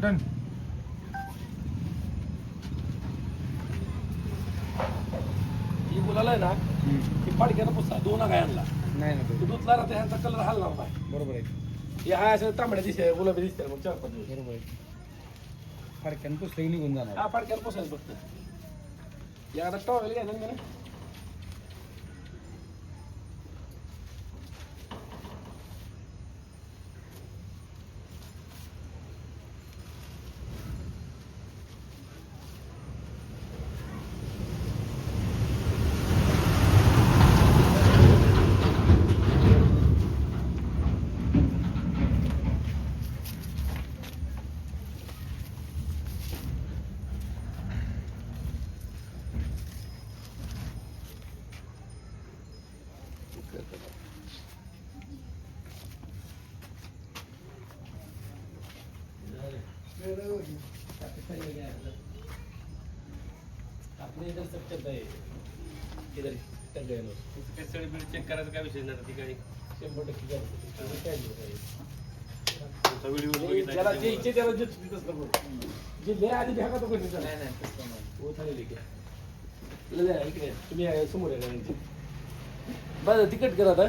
Done. ही मुलाला आहे ना ती पाडक्यानं पुसला 2 गायांना नाही ना तो धुतला राहते ह्यांचा कलर हलणार नाही. बरोबर आहे. हे हा असं तांबड्या दिसते गुलाबी दिसते मग 4-5 दिवस बरोबर आहे. फडक्यानं पुस्तक निघून जाणार. हा पाडक्यानं पुसायचं फक्त. या आता टॉवेल घ्यायचा ना त्याने. अपने इधर सब चलता है इधर चल गए लोग चेक करायचं काय विषय नाही ती काही 100% ज्याला जे इच्छे त्याला जे चुकीतच करतो जे लय आधी भेगा तो कोणी नाही नाही वो थाले लेके ले इकडे तुम्ही समोर आहे बस तिकीट करा आता